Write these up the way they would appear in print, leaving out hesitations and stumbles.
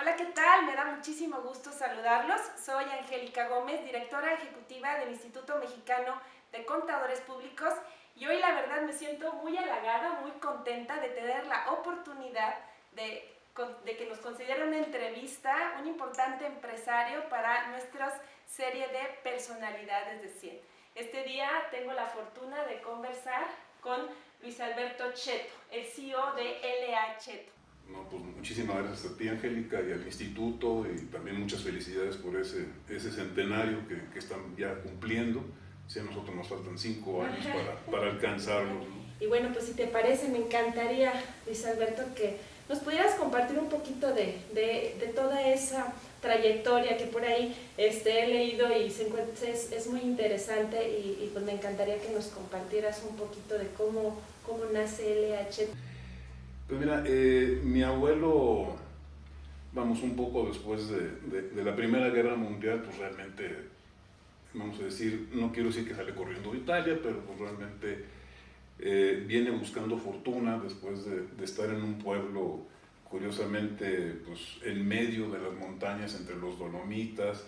Hola, ¿qué tal? Me da muchísimo gusto saludarlos. Soy Angélica Gómez, directora ejecutiva del Instituto Mexicano de Contadores Públicos, y hoy la verdad me siento muy halagada, muy contenta de tener la oportunidad de que nos considere una entrevista, un importante empresario para nuestra serie de personalidades de 100. Este día tengo la fortuna de conversar con Luis Alberto Cheto, el CEO de LA Cheto. No, pues muchísimas gracias a ti, Angélica, y al Instituto, y también muchas felicidades por ese centenario que están ya cumpliendo. Si a nosotros nos faltan 5 años para alcanzarlo, ¿no? Y bueno, pues si te parece, me encantaría, Luis Alberto, que nos pudieras compartir un poquito de toda esa trayectoria que por ahí he leído y es muy interesante, y pues me encantaría que nos compartieras un poquito de cómo nace LH. Pues mira, mi abuelo, vamos, un poco después de la Primera Guerra Mundial, pues realmente, vamos a decir, no quiero decir que sale corriendo de Italia, pero pues realmente viene buscando fortuna después de estar en un pueblo, curiosamente, pues en medio de las montañas entre los Dolomitas,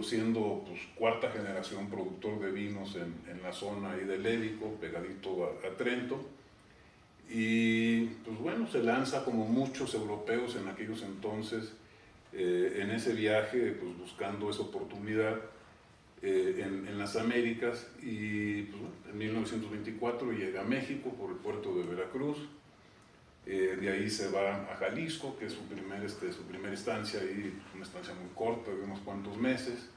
siendo pues cuarta generación productor de vinos en la zona ahí del Lévico, pegadito a Trento. Y pues bueno, se lanza como muchos europeos en aquellos entonces en ese viaje, pues buscando esa oportunidad en las Américas, y pues, bueno, en 1924 llega a México por el puerto de Veracruz. De ahí se va a Jalisco, que es su primera estancia, y una estancia muy corta, de unos cuantos meses.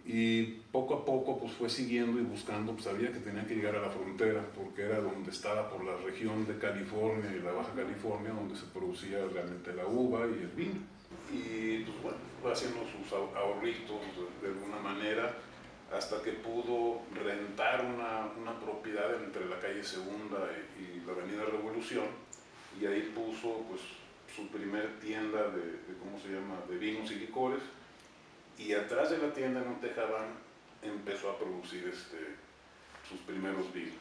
Y poco a poco pues fue siguiendo y buscando, pues sabía que tenía que llegar a la frontera, porque era donde estaba, por la región de California y la Baja California, donde se producía realmente la uva y el vino. Y pues bueno, fue haciendo sus ahorritos de alguna manera, hasta que pudo rentar una propiedad entre la calle Segunda y la avenida Revolución, y ahí puso pues su primer tienda ¿cómo se llama?, de vinos y licores. Y atrás de la tienda, en un tejabán, empezó a producir sus primeros vinos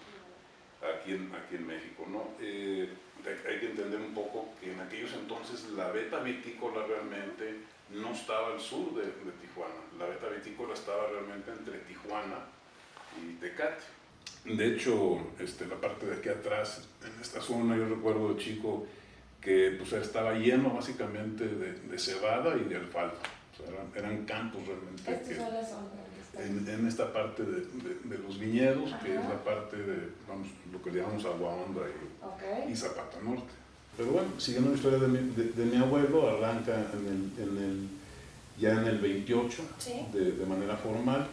aquí en México, ¿no? Hay que entender un poco que en aquellos entonces la veta vitícola realmente no estaba al sur de Tijuana. La veta vitícola estaba realmente entre Tijuana y Tecate. De hecho, la parte de aquí atrás, en esta zona, yo recuerdo de chico que pues, estaba lleno básicamente de cebada y de alfalfa. O sea, eran campos realmente. Estas son las zonas en esta parte de los viñedos, que es la parte de, vamos, lo que le llamamos Agua Honda y Zapata Norte. Pero bueno, siguiendo la historia de mi abuelo, arranca ya en el 28, ¿sí?, de manera formal,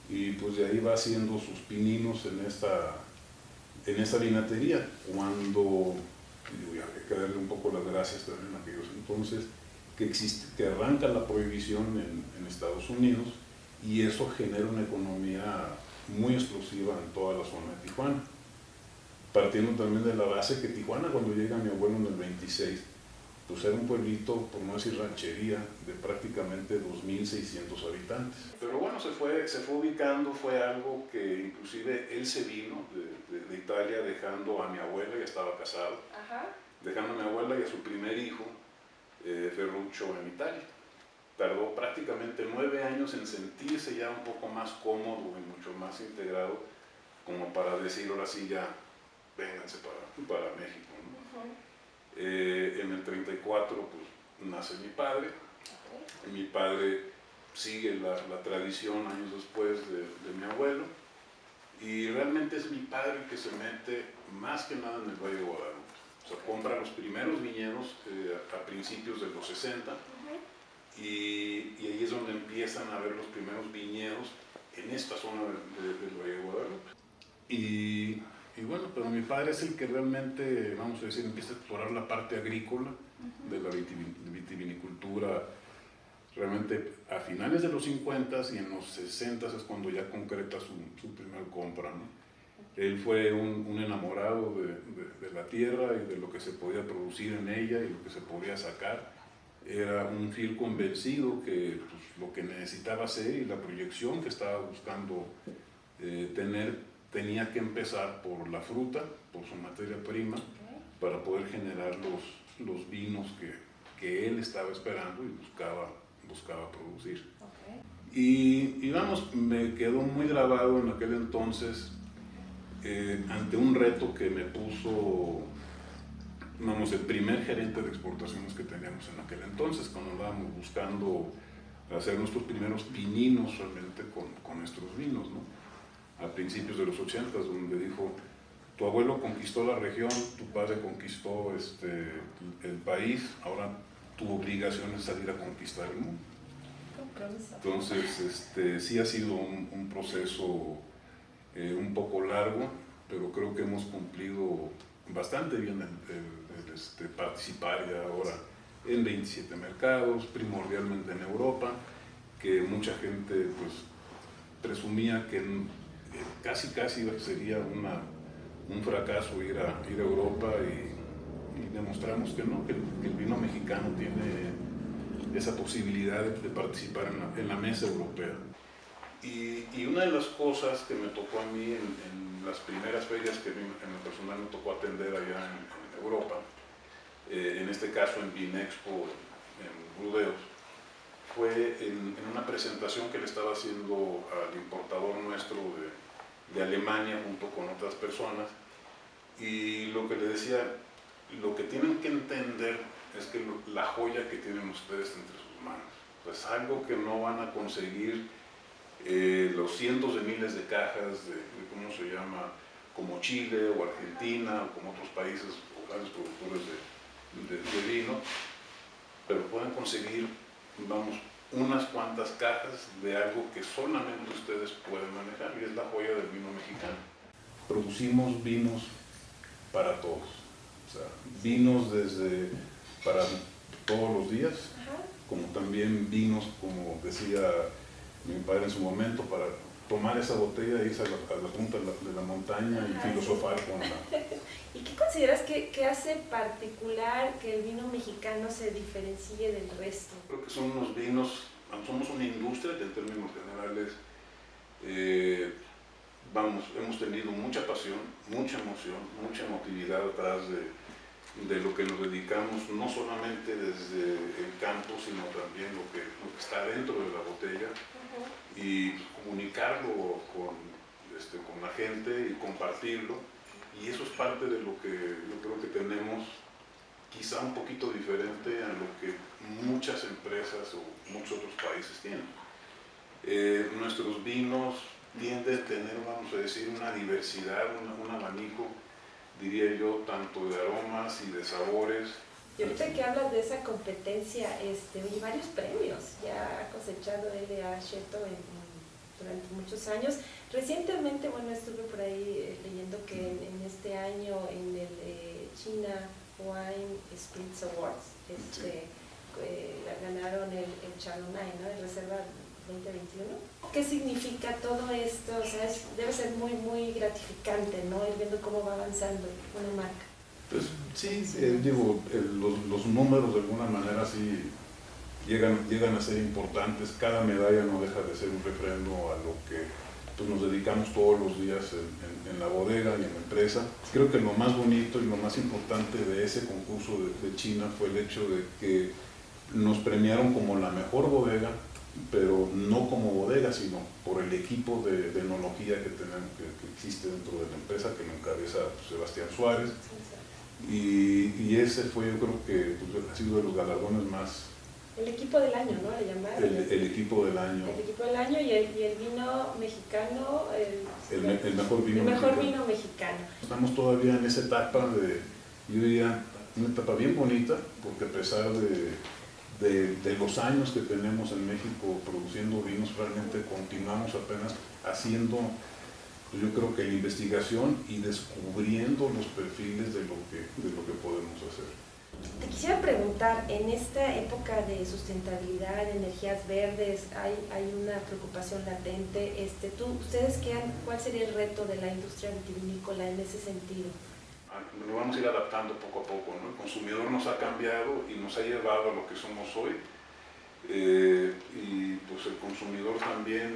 y pues de ahí va haciendo sus pininos en esta vinatería, cuando, y hay que darle un poco las gracias también en aquellos entonces, que arranca la prohibición en Estados Unidos, y eso genera una economía muy explosiva en toda la zona de Tijuana. Partiendo también de la base que Tijuana, cuando llega mi abuelo en el 26, pues era un pueblito, por no decir ranchería, de prácticamente 2.600 habitantes. Pero bueno, se fue ubicando, fue algo que inclusive él se vino de Italia dejando a mi abuela, ya estaba casado, dejando a mi abuela y a su primer hijo, Ferruccio, en Italia. Tardó prácticamente 9 años en sentirse ya un poco más cómodo y mucho más integrado, como para decir, ahora sí ya, vénganse para México, ¿no? En el 34 pues nace mi padre. Mi padre sigue la tradición años después de mi abuelo, y realmente es mi padre el que se mete más que nada en el Valle de Guadalupe. O sea, compra los primeros viñedos a principios de los 60, y ahí es donde empiezan a ver los primeros viñedos en esta zona del Valle de Guadalupe. Y bueno, pero mi padre es el que realmente, vamos a decir, empieza a explorar la parte agrícola de la vitivinicultura. Realmente a finales de los 50 y en los 60 es cuando ya concreta su primer compra, ¿no? Él fue un enamorado de la tierra y de lo que se podía producir en ella y lo que se podía sacar. Era un fiel convencido que pues, lo que necesitaba hacer y la proyección que estaba buscando tener tenía que empezar por la fruta, por su materia prima, para poder generar los vinos que él estaba esperando y buscaba producir. Okay. Y vamos, me quedó muy grabado en aquel entonces ante un reto que me puso, vamos, el primer gerente de exportaciones que teníamos en aquel entonces, cuando andábamos buscando hacer nuestros primeros pininos realmente con nuestros vinos, ¿no? A principios de los 80, donde dijo: tu abuelo conquistó la región, tu padre conquistó el país, ahora tu obligación es salir a conquistar el mundo. Entonces, sí ha sido un proceso un poco largo, pero creo que hemos cumplido bastante bien el participar ya ahora en 27 mercados, primordialmente en Europa, que mucha gente pues presumía que casi sería un fracaso ir a Europa, y demostramos que no, que el vino mexicano tiene esa posibilidad de participar en la mesa europea. Y una de las cosas que me tocó a mí en las primeras ferias que en lo personal me tocó atender allá en Europa, en este caso en Vinexpo, en Burdeos, fue en una presentación que le estaba haciendo al importador nuestro de Alemania junto con otras personas, y lo que le decía, lo que tienen que entender es que la joya que tienen ustedes entre sus manos, pues algo que no van a conseguir los cientos de miles de cajas de ¿cómo se llama?, como Chile o Argentina o como otros países o grandes productores de vino, pero pueden conseguir, vamos, unas cuantas cajas de algo que solamente ustedes pueden manejar, y es la joya del vino mexicano. Producimos vinos para todos, o sea, vinos desde para todos los días, como también vinos, como decía mi padre en su momento, para tomar esa botella e irse a la punta de la montaña y filosofar con la... ¿Y qué consideras que hace particular que el vino mexicano se diferencie del resto? Creo que son unos vinos, somos una industria que en términos generales, vamos, hemos tenido mucha pasión, mucha emoción, mucha emotividad atrás de lo que nos dedicamos, no solamente desde el campo, sino también lo que está dentro de la botella, y comunicarlo con la gente y compartirlo, y eso es parte de lo que yo creo que tenemos, quizá un poquito diferente a lo que muchas empresas o muchos otros países tienen. Nuestros vinos tienden a tener, vamos a decir, una diversidad, un abanico, diría yo, tanto de aromas y de sabores. Y ahorita que hablas de esa competencia, oye, varios premios ya ha cosechado LA Cheto durante muchos años. Recientemente, bueno, estuve por ahí leyendo que en este año en el China Wine Spirits Awards ganaron el Chardonnay, ¿no?, de Reserva 2021. ¿Qué significa todo esto? O sea, debe ser muy, muy gratificante, ¿no?, ir viendo cómo va avanzando una marca. Pues sí, digo, los números de alguna manera sí llegan a ser importantes. Cada medalla no deja de ser un refrendo a lo que pues, nos dedicamos todos los días en la bodega y en la empresa. Creo que lo más bonito y lo más importante de ese concurso de China fue el hecho de que nos premiaron como la mejor bodega, pero no como bodega, sino por el equipo de enología que tenemos, que existe dentro de la empresa, que lo encabeza Sebastián Suárez. Y ese fue, yo creo que pues, ha sido de los galardones más... El equipo del año, ¿no?, le llamaron. El equipo del año. El equipo del año y el vino mexicano. El mejor vino el mejor mexicano. Vino mexicano. Estamos todavía en esa etapa yo diría, una etapa bien bonita, porque a pesar de los años que tenemos en México produciendo vinos, realmente continuamos apenas haciendo, yo creo que la investigación y descubriendo los perfiles de lo que podemos hacer. Te quisiera preguntar, en esta época de sustentabilidad, de energías verdes, hay una preocupación latente. ¿Ustedes cuál sería el reto de la industria vitivinícola en ese sentido? Lo vamos a ir adaptando poco a poco, ¿no? El consumidor nos ha cambiado y nos ha llevado a lo que somos hoy, y pues el consumidor también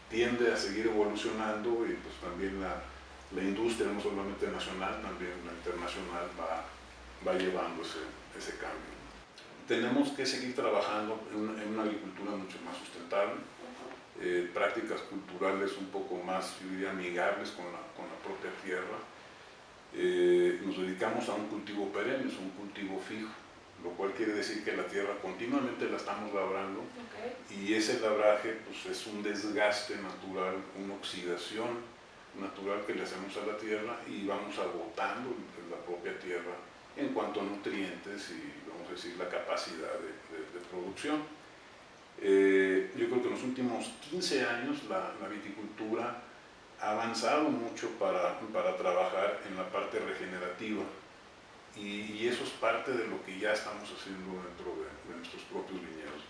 tiende a seguir evolucionando, y pues también la industria, no solamente nacional, también la internacional va llevando ese cambio. tenemos que seguir trabajando en una agricultura mucho más sustentable, prácticas culturales un poco más, yo diría, amigables con la propia tierra. Nos dedicamos a un cultivo perenne, es un cultivo fijo, lo cual quiere decir que la tierra continuamente la estamos labrando, y ese labraje pues, es un desgaste natural, una oxidación natural que le hacemos a la tierra, y vamos agotando la propia tierra en cuanto a nutrientes y, vamos a decir, la capacidad de producción. Yo creo que en los últimos 15 años la viticultura ha avanzado mucho para trabajar en la parte regenerativa, y eso es parte de lo que ya estamos haciendo dentro de nuestros propios viñedos,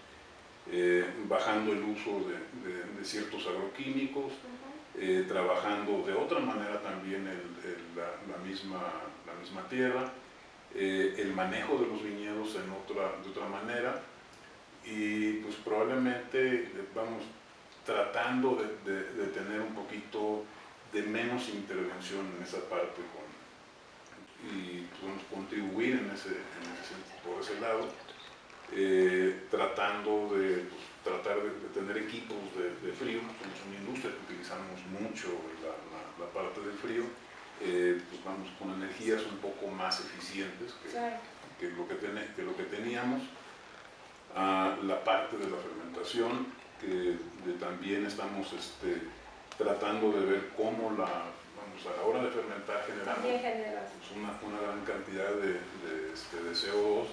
bajando el uso de ciertos agroquímicos, trabajando de otra manera también la misma tierra, el manejo de los viñedos de otra manera, y pues probablemente vamos tratando de tener un poquito de menos intervención en esa parte y podemos contribuir por ese lado, tratando de tener equipos de frío. Somos una industria que utilizamos mucho la parte del frío, pues vamos con energías un poco más eficientes que lo que teníamos. La parte de la fermentación, que también estamos tratando de ver cómo a la hora de fermentar generamos una gran cantidad de CO2,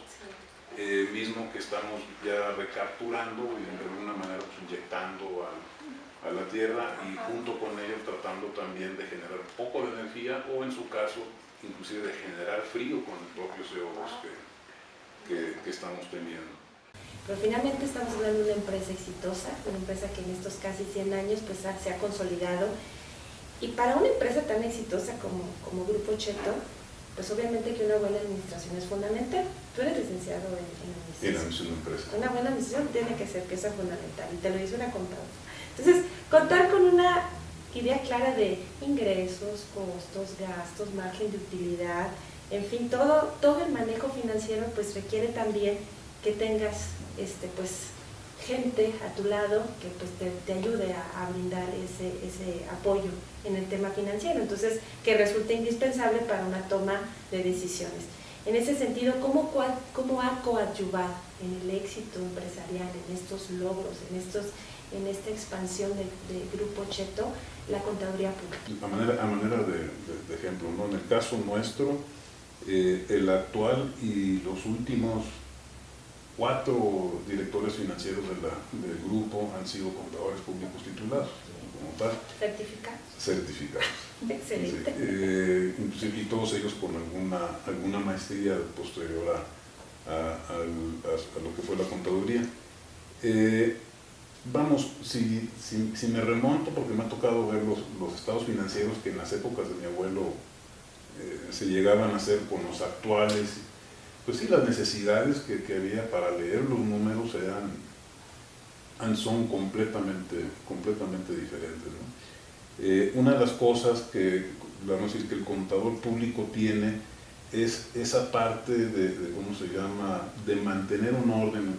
mismo que estamos ya recapturando y de alguna manera pues, inyectando a la tierra, y junto con ello tratando también de generar un poco de energía, o en su caso inclusive de generar frío con el propio CO2 que estamos teniendo. Pero finalmente estamos hablando de una empresa exitosa, una empresa que en estos casi 100 años pues, se ha consolidado. Y para una empresa tan exitosa como Grupo Cheto, pues obviamente que una buena administración es fundamental. Tú eres licenciado en administración. En administración de empresa. Una buena administración tiene que ser pieza fundamental, y te lo dice una contadora. Entonces, contar con una idea clara de ingresos, costos, gastos, margen de utilidad, en fin, todo el manejo financiero pues requiere también que tengas pues gente a tu lado que pues te ayude a brindar ese apoyo en el tema financiero, entonces que resulte indispensable para una toma de decisiones. En ese sentido, ¿cómo ha coadyuvado en el éxito empresarial, en estos logros, en esta expansión de Grupo Cheto, la contaduría pública? A manera de ejemplo, ¿no? En el caso nuestro, el actual y los últimos 4 directores financieros del grupo han sido contadores públicos titulados, como tal. Certificados. Excelente. Sí, y todos ellos con alguna maestría posterior a lo que fue la contaduría. Vamos, si me remonto, porque me ha tocado ver los estados financieros que en las épocas de mi abuelo se llegaban a hacer con los actuales, pues sí, las necesidades que había para leer los números son completamente diferentes, ¿no? Una de las cosas vamos a decir, que el contador público tiene es esa parte ¿cómo se llama?, de mantener un orden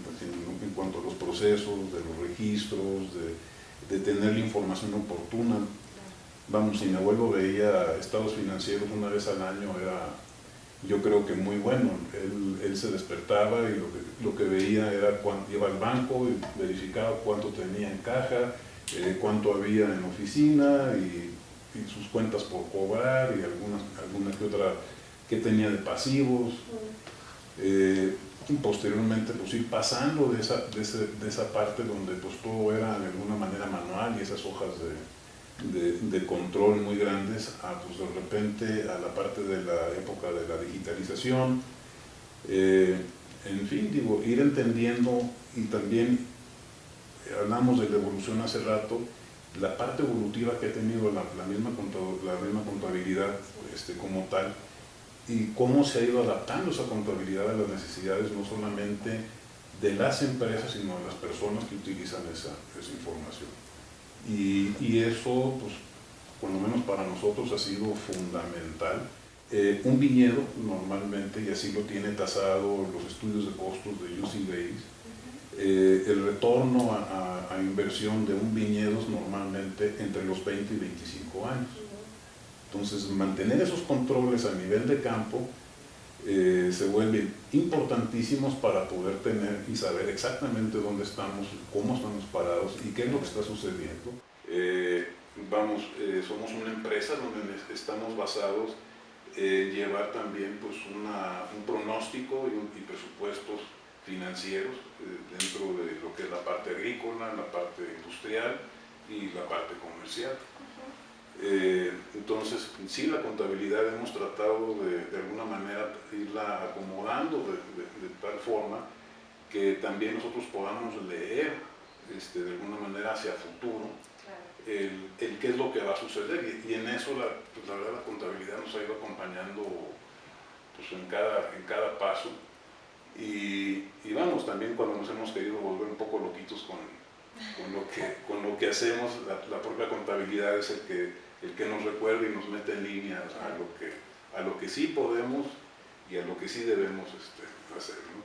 en cuanto a los procesos, de los registros, de tener la información oportuna. Vamos, si mi abuelo veía estados financieros una vez al año, yo creo que muy bueno. Él se despertaba y lo que veía era cuando iba al banco y verificaba cuánto tenía en caja, cuánto había en oficina y sus cuentas por cobrar, y alguna que otra que tenía de pasivos. Y posteriormente pues ir pasando de esa parte donde pues todo era de alguna manera manual, y esas hojas de control muy grandes, pues de repente a la parte de la época de la digitalización. En fin, ir entendiendo, y también hablamos de la evolución hace rato, la parte evolutiva que ha tenido la misma contabilidad como tal, y cómo se ha ido adaptando esa contabilidad a las necesidades no solamente de las empresas, sino de las personas que utilizan esa información. Y eso, pues, por lo menos para nosotros ha sido fundamental Un viñedo normalmente, y así lo tiene tasado los estudios de costos de UC Davis, el retorno a inversión de un viñedo es normalmente entre los 20 y 25 años. Entonces, mantener esos controles a nivel de campo se vuelven importantísimos para poder tener y saber exactamente dónde estamos, cómo estamos parados y qué es lo que está sucediendo. Somos una empresa donde estamos basados llevar también pues, un pronóstico y presupuestos financieros dentro de lo que es la parte agrícola, la parte industrial y la parte comercial. Entonces, sí, la contabilidad hemos tratado de alguna manera irla acomodando de tal forma que también nosotros podamos leer de alguna manera hacia futuro el qué es lo que va a suceder, y en eso la verdad la contabilidad nos ha ido acompañando pues, en cada paso, y vamos, también cuando nos hemos querido volver un poco loquitos con lo que hacemos, la propia contabilidad es el que nos recuerda y nos mete en línea a lo que sí podemos y a lo que sí debemos hacer, ¿no?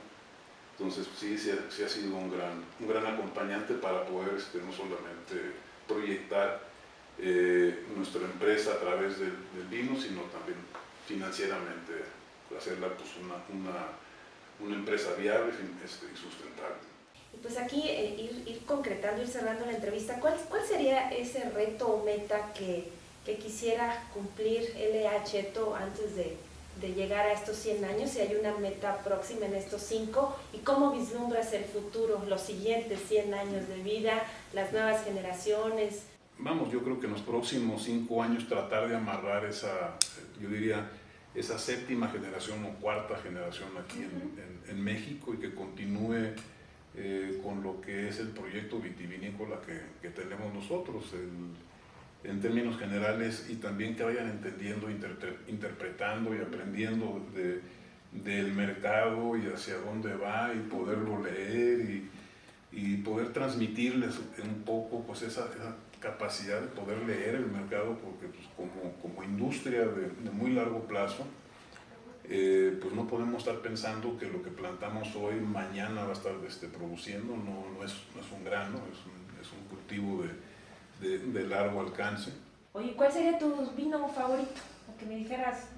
Entonces sí ha sido un gran acompañante para poder no solamente proyectar nuestra empresa a través del vino, sino también financieramente hacerla pues, una empresa viable y sustentable. Y pues aquí ir concretando, ir cerrando la entrevista, ¿cuál sería ese reto o meta que quisiera cumplir L.A. Cheto antes de llegar a estos 100 años? Si hay una meta próxima en estos 5, ¿y cómo vislumbras el futuro, los siguientes 100 años de vida, las nuevas generaciones? Vamos, yo creo que en los próximos 5 años tratar de amarrar yo diría, esa 7ª generación o 4ª generación aquí en México, y que continúe con lo que es el proyecto vitivinícola que tenemos nosotros, en términos generales, y también que vayan entendiendo, interpretando y aprendiendo del mercado y hacia dónde va, y poderlo leer y poder transmitirles un poco pues esa capacidad de poder leer el mercado, porque pues, como industria de muy largo plazo, pues no podemos estar pensando que lo que plantamos hoy, mañana va a estar produciendo. No es un grano, es un cultivo de largo alcance. Oye, ¿cuál sería tu vino favorito? O que me dijeras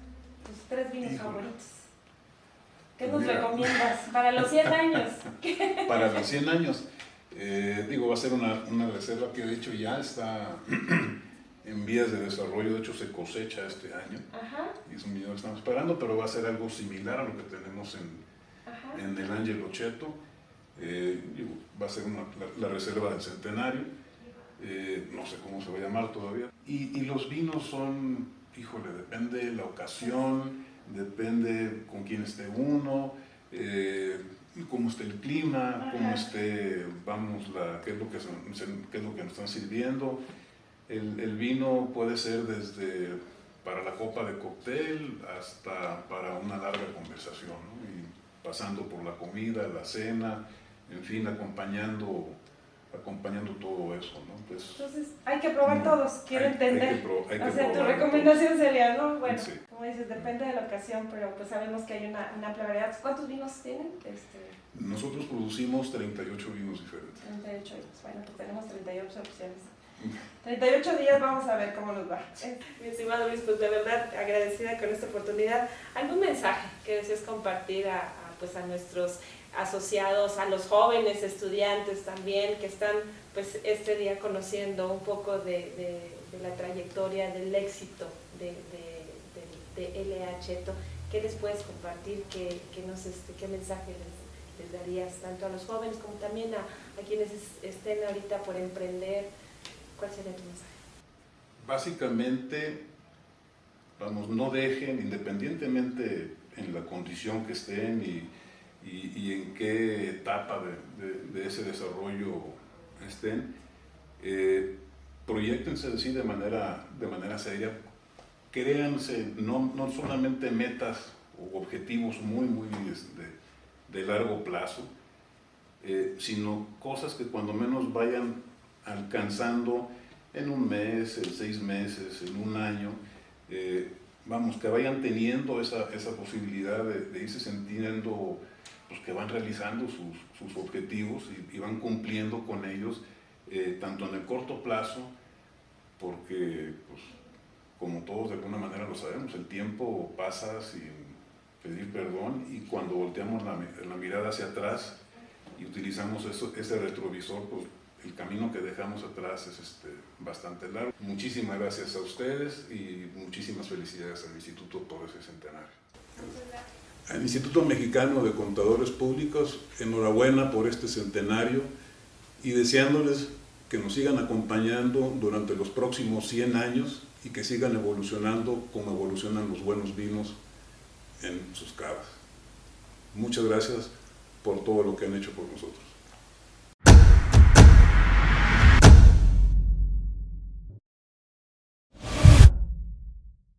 tus 3 vinos favoritos. ¿Qué nos recomiendas para los 100 años? Para los 100 años, va a ser una reserva que de hecho ya está en vías de desarrollo, de hecho se cosecha este año. Ajá. Y es un vino que estamos esperando, pero va a ser algo similar a lo que tenemos en el Angelo Cheto. Va a ser la reserva del centenario. No sé cómo se va a llamar todavía. Y los vinos son, depende de la ocasión, depende con quién esté uno, cómo esté el clima, cómo esté, qué es lo que nos están sirviendo. El vino puede ser desde para la copa de cóctel hasta para una larga conversación, ¿no? Y pasando por la comida, la cena, en fin, acompañando todo eso, ¿no? Entonces, hay que probar todos, quiero entender. O sea, tu recomendación sería, ¿no? Bueno, sí. Como dices, depende de la ocasión, pero pues sabemos que hay una amplia variedad. ¿Cuántos vinos tienen? Nosotros producimos 38 vinos diferentes. 38 vinos, bueno, pues tenemos 38 opciones. 38 días, vamos a ver cómo nos va. Mi estimado Luis, pues de verdad agradecida con esta oportunidad. ¿Algún mensaje que desees compartir a nuestros asociados, a los jóvenes estudiantes también que están pues este día conociendo un poco de la trayectoria, del éxito de L.A. Cheto? ¿Qué les puedes compartir? ¿Qué mensaje les darías tanto a los jóvenes como también a quienes estén ahorita por emprender? ¿Cuál sería tu mensaje? Básicamente, no dejen, independientemente en la condición que estén y en qué etapa de ese desarrollo estén, proyéctense así de manera seria, créanse no solamente metas o objetivos muy de largo plazo, sino cosas que cuando menos vayan alcanzando en un mes, en 6 meses, en un año, vamos, que vayan teniendo esa posibilidad de irse sintiendo, pues, que van realizando sus objetivos y van cumpliendo con ellos, tanto en el corto plazo, porque pues, como todos de alguna manera lo sabemos, el tiempo pasa sin pedir perdón, y cuando volteamos la mirada hacia atrás y utilizamos ese retrovisor, pues el camino que dejamos atrás es bastante largo. Muchísimas gracias a ustedes y muchísimas felicidades al Instituto por ese centenario. Al Instituto Mexicano de Contadores Públicos, enhorabuena por este centenario y deseándoles que nos sigan acompañando durante los próximos 100 años y que sigan evolucionando como evolucionan los buenos vinos en sus cavas. Muchas gracias por todo lo que han hecho por nosotros.